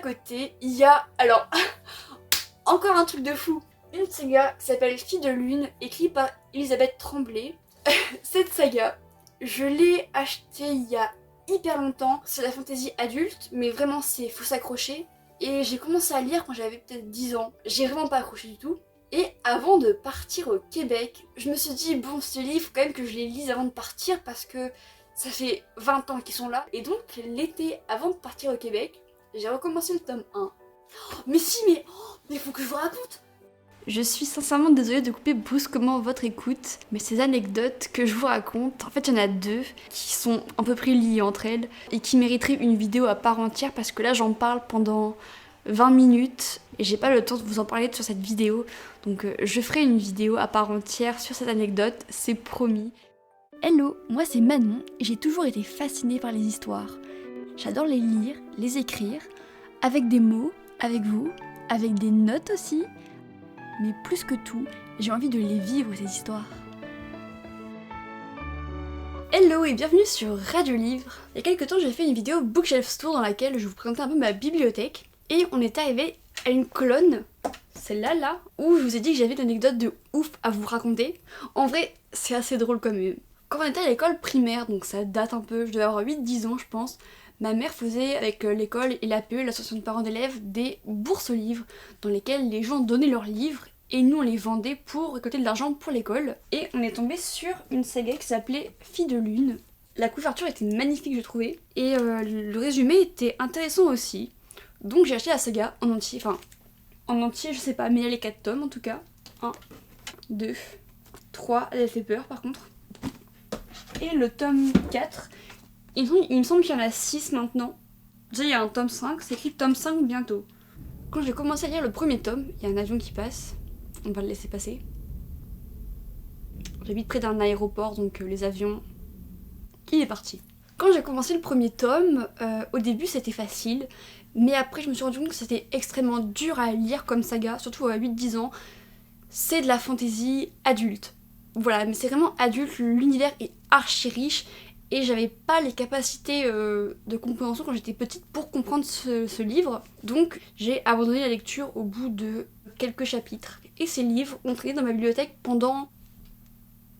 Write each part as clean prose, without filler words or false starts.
côté, il y a, alors, encore un truc de fou. Une saga qui s'appelle Fille de Lune, écrite par Elisabeth Tremblay. Cette saga, je l'ai achetée il y a hyper longtemps. C'est la fantasy adulte, mais vraiment faut s'accrocher. Et j'ai commencé à lire quand j'avais peut-être 10 ans. J'ai vraiment pas accroché du tout. Et avant de partir au Québec, je me suis dit bon, ce livre, faut quand même que je les lise avant de partir parce que ça fait 20 ans qu'ils sont là. Et donc l'été avant de partir au Québec, j'ai recommencé le tome 1. Mais si, mais faut que je vous raconte. Je suis sincèrement désolée de couper brusquement votre écoute, mais ces anecdotes que je vous raconte, en fait il y en a deux qui sont à peu près liées entre elles et qui mériteraient une vidéo à part entière parce que là j'en parle pendant 20 minutes et j'ai pas le temps de vous en parler sur cette vidéo, donc je ferai une vidéo à part entière sur cette anecdote, c'est promis. Hello, moi c'est Manon et j'ai toujours été fascinée par les histoires. J'adore les lire, les écrire, avec des mots, avec vous, avec des notes aussi. Mais plus que tout, j'ai envie de les vivre, ces histoires. Hello et bienvenue sur Radio Livre. Il y a quelques temps, j'ai fait une vidéo Bookshelf Tour dans laquelle je vous présentais un peu ma bibliothèque. Et on est arrivé à une colonne, celle-là, là, où je vous ai dit que j'avais une anecdote de ouf à vous raconter. En vrai, c'est assez drôle quand même. Quand on était à l'école primaire, donc ça date un peu, je devais avoir 8-10 ans je pense, ma mère faisait avec l'école et l'APE, l'association de parents d'élèves, des bourses aux livres dans lesquelles les gens donnaient leurs livres et nous on les vendait pour récolter de l'argent pour l'école. Et on est tombé sur une saga qui s'appelait Fille de Lune. La couverture était magnifique je trouvais et le résumé était intéressant aussi. Donc j'ai acheté la saga en entier, je sais pas, mais il y a les 4 tomes en tout cas. 1, 2, 3, elle fait peur par contre. Et le tome 4, il me semble qu'il y en a 6 maintenant. Déjà il y a un tome 5, c'est écrit tome 5 bientôt. Quand j'ai commencé à lire le premier tome, il y a un avion qui passe, on va le laisser passer. J'habite près d'un aéroport donc les avions, il est parti. Quand j'ai commencé le premier tome, au début c'était facile, mais après je me suis rendu compte que c'était extrêmement dur à lire comme saga, surtout à 8-10 ans. C'est de la fantasy adulte. Voilà, mais c'est vraiment adulte, l'univers est archi riche et j'avais pas les capacités de compréhension quand j'étais petite pour comprendre ce livre. Donc j'ai abandonné la lecture au bout de quelques chapitres. Et ces livres ont traîné dans ma bibliothèque pendant,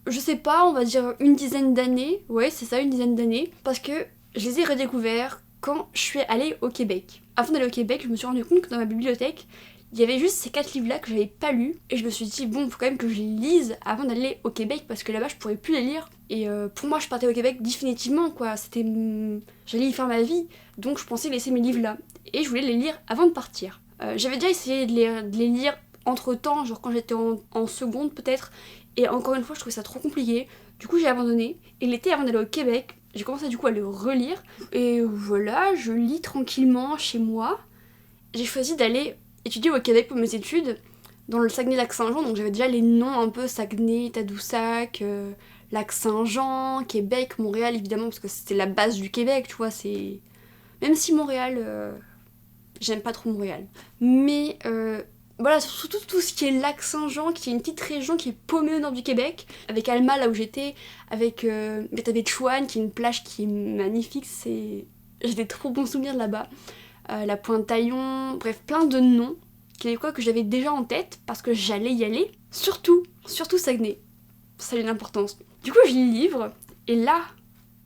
je sais pas, on va dire une dizaine d'années. Ouais, c'est ça, une dizaine d'années. Parce que je les ai redécouverts quand je suis allée au Québec. Avant d'aller au Québec, je me suis rendu compte que dans ma bibliothèque, il y avait juste ces 4 livres-là que j'avais pas lus. Et je me suis dit, bon, faut quand même que je les lise avant d'aller au Québec parce que là-bas, je pourrais plus les lire. Et pour moi, je partais au Québec définitivement, quoi. J'allais y faire ma vie. Donc je pensais laisser mes livres là. Et je voulais les lire avant de partir. J'avais déjà essayé de les lire entre temps, genre quand j'étais en seconde peut-être. Et encore une fois, je trouvais ça trop compliqué. Du coup, j'ai abandonné. Et l'été, avant d'aller au Québec, j'ai commencé du coup à le relire. Et voilà, je lis tranquillement chez moi. J'ai choisi d'aller étudier au Québec pour mes études, dans le Saguenay-Lac-Saint-Jean, donc j'avais déjà les noms un peu Saguenay, Tadoussac, Lac-Saint-Jean, Québec, Montréal évidemment, parce que c'était la base du Québec, tu vois, c'est... Même si Montréal, j'aime pas trop Montréal. Mais voilà, surtout tout ce qui est Lac-Saint-Jean, qui est une petite région qui est paumée au nord du Québec, avec Alma là où j'étais, avec Bétabé-de-Chouane, qui est une plage qui est magnifique, j'ai des trop bons souvenirs de là-bas. La Pointe-Taillon, bref, plein de noms québécois que j'avais déjà en tête parce que j'allais y aller. Surtout Saguenay. Ça a une importance. Du coup, je lis le livre et là,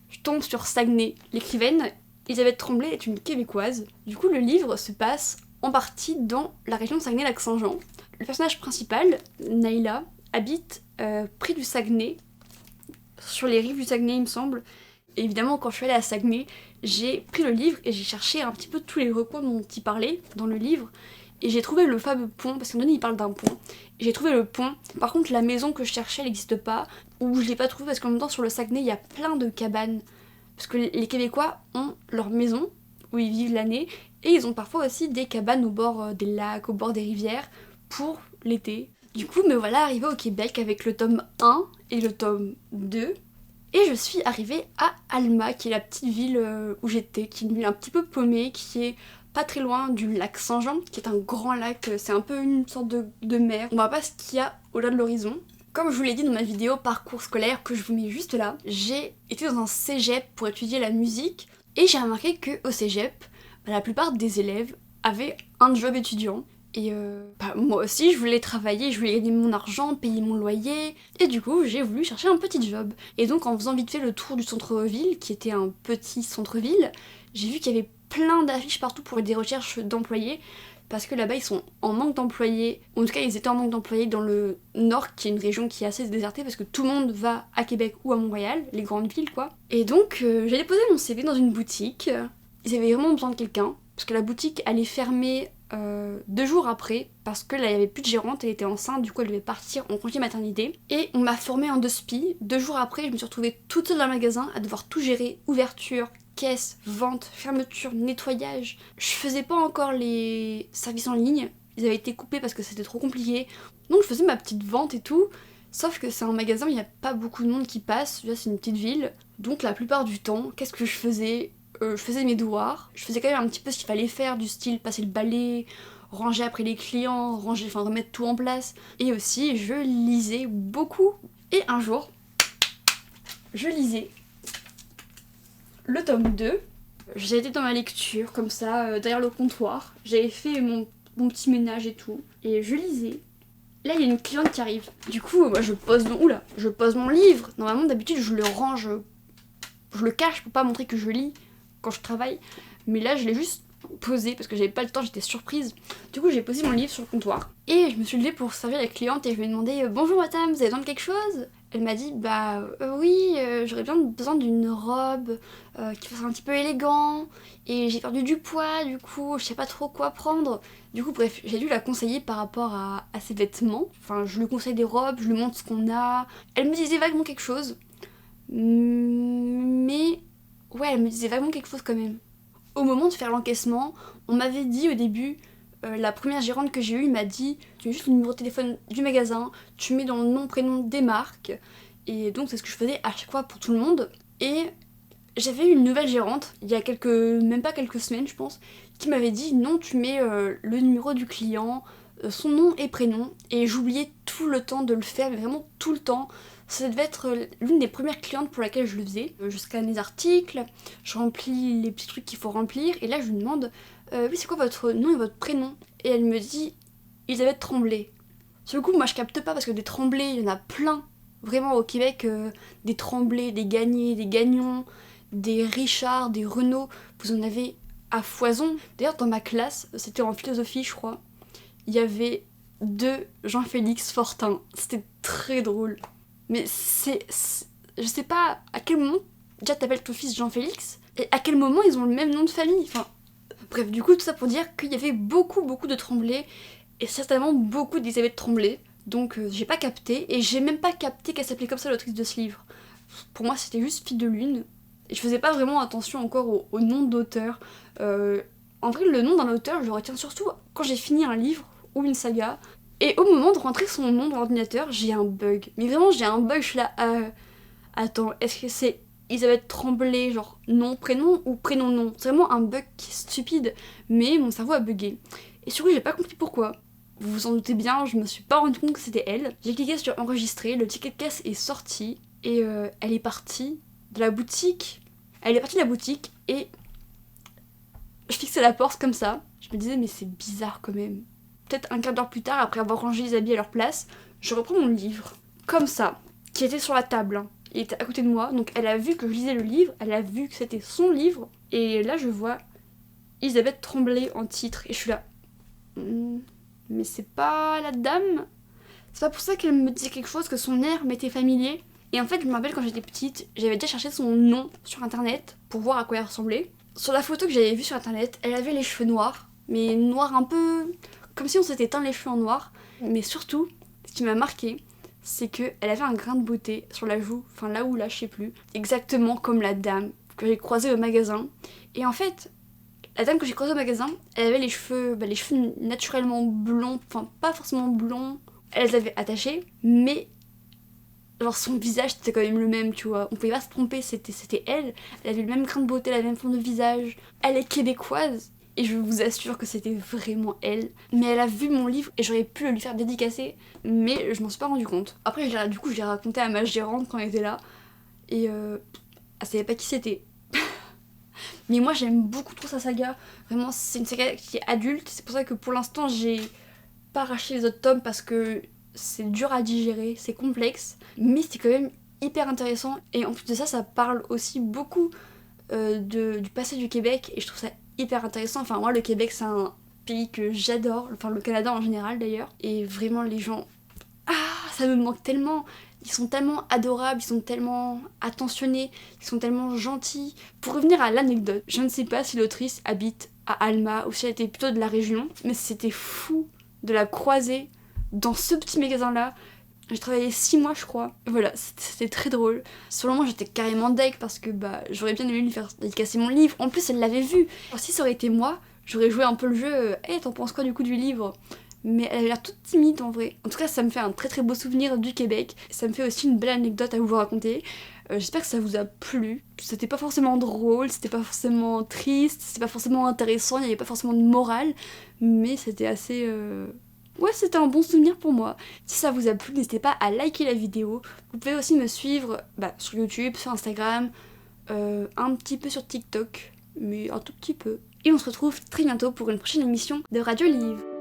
je tombe sur Saguenay. L'écrivaine, Elisabeth Tremblay, est une Québécoise. Du coup, le livre se passe en partie dans la région de Saguenay-Lac-Saint-Jean. Le personnage principal, Naïla, habite près du Saguenay, sur les rives du Saguenay, il me semble. Et évidemment, quand je suis allée à Saguenay, j'ai pris le livre et j'ai cherché un petit peu tous les recoins dont il parlait dans le livre. Et j'ai trouvé le fameux pont, parce qu'à un moment donné, il parle d'un pont. Et j'ai trouvé le pont. Par contre, la maison que je cherchais, elle n'existe pas. Ou je l'ai pas trouvée parce qu'en même temps, sur le Saguenay, il y a plein de cabanes. Parce que les Québécois ont leur maison, où ils vivent l'année. Et ils ont parfois aussi des cabanes au bord des lacs, au bord des rivières, pour l'été. Du coup, me voilà arrivée au Québec avec le tome 1 et le tome 2. Et je suis arrivée à Alma, qui est la petite ville où j'étais, qui est une ville un petit peu paumée, qui est pas très loin du lac Saint-Jean, qui est un grand lac, c'est un peu une sorte de mer. On voit pas ce qu'il y a au-delà de l'horizon. Comme je vous l'ai dit dans ma vidéo parcours scolaire, que je vous mets juste là, j'ai été dans un cégep pour étudier la musique, et j'ai remarqué qu'au cégep, la plupart des élèves avait un job étudiant. Et moi aussi, je voulais travailler, je voulais gagner mon argent, payer mon loyer. Et du coup, j'ai voulu chercher un petit job. Et donc, en faisant vite fait le tour du centre-ville, qui était un petit centre-ville, j'ai vu qu'il y avait plein d'affiches partout pour des recherches d'employés. Parce que là-bas, ils sont en manque d'employés. En tout cas, ils étaient en manque d'employés dans le Nord, qui est une région qui est assez désertée, parce que tout le monde va à Québec ou à Montréal, les grandes villes, quoi. Et donc, j'ai déposé mon CV dans une boutique. Ils avaient vraiment besoin de quelqu'un, parce que la boutique allait fermer 2 jours après, parce que là il n'y avait plus de gérante, elle était enceinte, du coup elle devait partir en congé maternité. Et on m'a formée en 2 spies. 2 jours après, je me suis retrouvée toute seule dans le magasin à devoir tout gérer, ouverture, caisse, vente, fermeture, nettoyage. Je faisais pas encore les services en ligne, ils avaient été coupés parce que c'était trop compliqué. Donc je faisais ma petite vente et tout, sauf que c'est un magasin où il n'y a pas beaucoup de monde qui passe, déjà c'est une petite ville. Donc la plupart du temps, qu'est-ce que je faisais ? Je faisais mes devoirs, je faisais quand même un petit peu ce qu'il fallait faire, du style passer le balai, ranger après les clients, remettre tout en place. Et aussi, je lisais beaucoup. Et un jour, je lisais le tome 2. J'étais dans ma lecture, comme ça, derrière le comptoir. J'avais fait mon petit ménage et tout. Et je lisais. Là, il y a une cliente qui arrive. Du coup, moi, je pose mon livre. Normalement, d'habitude, je le range, je le cache pour pas montrer que je lis quand je travaille, mais là je l'ai juste posé parce que j'avais pas le temps, j'étais surprise. Du coup j'ai posé mon livre sur le comptoir et je me suis levée pour servir la cliente et je lui ai demandé bonjour madame, vous avez besoin de quelque chose ? Elle m'a dit oui, j'aurais bien besoin d'une robe qui fasse un petit peu élégant et j'ai perdu du poids, du coup je sais pas trop quoi prendre. Du coup bref, j'ai dû la conseiller par rapport à ses vêtements. Enfin je lui conseille des robes, je lui montre ce qu'on a. Elle me disait vaguement quelque chose, mais ouais, elle me disait vraiment quelque chose quand même. Au moment de faire l'encaissement, on m'avait dit au début, la première gérante que j'ai eue m'a dit tu mets juste le numéro de téléphone du magasin, tu mets dans le nom, prénom des marques. Et donc c'est ce que je faisais à chaque fois pour tout le monde. Et j'avais eu une nouvelle gérante, il y a même pas quelques semaines je pense, qui m'avait dit non, tu mets le numéro du client, son nom et prénom. Et j'oubliais tout le temps de le faire, mais vraiment tout le temps. Ça devait être l'une des premières clientes pour laquelle je le faisais. Je scanne les articles, je remplis les petits trucs qu'il faut remplir, et là je lui demande oui, c'est quoi votre nom et votre prénom ? Et elle me dit Elisabeth Tremblay. Sur le coup, moi je capte pas parce que des Tremblay, il y en a plein. Vraiment au Québec, des Tremblay, des Gagné, des Gagnon, des Richard, des Renault, vous en avez à foison. D'ailleurs, dans ma classe, c'était en philosophie, je crois, il y avait 2 Jean-Félix Fortin. C'était très drôle. Mais je sais pas à quel moment déjà t'appelles ton fils Jean-Félix et à quel moment ils ont le même nom de famille. Enfin, bref, du coup, tout ça pour dire qu'il y avait beaucoup de Tremblay et certainement beaucoup d'Elisabeth Tremblay. Donc j'ai pas capté et j'ai même pas capté qu'elle s'appelait comme ça l'autrice de ce livre. Pour moi, c'était juste Fille de Lune et je faisais pas vraiment attention encore au nom d'auteur. En vrai, le nom d'un auteur, je le retiens surtout quand j'ai fini un livre ou une saga. Et au moment de rentrer son nom dans l'ordinateur, j'ai un bug. Mais vraiment, j'ai un bug, je suis là... attends, est-ce que c'est Elisabeth Tremblay, genre nom, prénom ou prénom, nom ? C'est vraiment un bug qui est stupide, mais mon cerveau a bugué. Et surtout, j'ai pas compris pourquoi. Vous vous en doutez bien, je me suis pas rendu compte que c'était elle. J'ai cliqué sur enregistrer, le ticket de caisse est sorti, et elle est partie de la boutique. Elle est partie de la boutique, et je fixais la porte comme ça. Je me disais, mais c'est bizarre quand même. Peut-être un quart d'heure plus tard, après avoir rangé les habits à leur place, je reprends mon livre, comme ça, qui était sur la table. Hein. Il était à côté de moi, donc elle a vu que je lisais le livre, elle a vu que c'était son livre, et là je vois Elisabeth Tremblay en titre, et je suis là, mais c'est pas la dame ? C'est pas pour ça qu'elle me disait quelque chose, que son air m'était familier. Et en fait, je me rappelle quand j'étais petite, j'avais déjà cherché son nom sur internet pour voir à quoi elle ressemblait. Sur la photo que j'avais vue sur internet, elle avait les cheveux noirs, mais noirs un peu... comme si on s'était teint les cheveux en noir. Mais surtout, ce qui m'a marqué, c'est qu'elle avait un grain de beauté sur la joue, enfin là ou là, je sais plus, exactement comme la dame que j'ai croisée au magasin. Et en fait, la dame que j'ai croisée au magasin, elle avait les cheveux naturellement blonds, enfin pas forcément blonds, elle les avait attachés, mais genre son visage c'était quand même le même, tu vois, on pouvait pas se tromper, c'était elle avait le même grain de beauté, la même forme de visage, elle est québécoise. Et je vous assure que c'était vraiment elle. Mais elle a vu mon livre et j'aurais pu le lui faire dédicacer, mais je m'en suis pas rendu compte. Après, du coup, je l'ai raconté à ma gérante quand elle était là. Et elle savait pas qui c'était. Mais moi j'aime beaucoup trop sa saga. Vraiment c'est une saga qui est adulte. C'est pour ça que pour l'instant j'ai pas racheté les autres tomes parce que c'est dur à digérer, c'est complexe. Mais c'est quand même hyper intéressant. Et en plus de ça, ça parle aussi beaucoup du passé du Québec. Et je trouve ça hyper intéressant. Enfin moi le Québec c'est un pays que j'adore. Enfin le Canada en général d'ailleurs. Et vraiment les gens... Ah, ça me manque tellement. Ils sont tellement adorables, ils sont tellement attentionnés, ils sont tellement gentils. Pour revenir à l'anecdote, je ne sais pas si l'autrice habite à Alma ou si elle était plutôt de la région, mais c'était fou de la croiser dans ce petit magasin-là. J'ai travaillé 6 mois, je crois. Voilà, c'était très drôle. Sur le moment, j'étais carrément deg parce que j'aurais bien aimé lui faire dédicacer mon livre. En plus, elle l'avait vu. Alors, si ça aurait été moi, j'aurais joué un peu le jeu. Hey, t'en penses quoi du coup du livre ? Mais elle avait l'air toute timide en vrai. En tout cas, ça me fait un très très beau souvenir du Québec. Ça me fait aussi une belle anecdote à vous raconter. J'espère que ça vous a plu. C'était pas forcément drôle, c'était pas forcément triste, c'était pas forcément intéressant, il n'y avait pas forcément de morale, mais c'était assez... Ouais, c'était un bon souvenir pour moi. Si ça vous a plu, n'hésitez pas à liker la vidéo. Vous pouvez aussi me suivre sur YouTube, sur Instagram, un petit peu sur TikTok, mais un tout petit peu. Et on se retrouve très bientôt pour une prochaine émission de Radio Livre.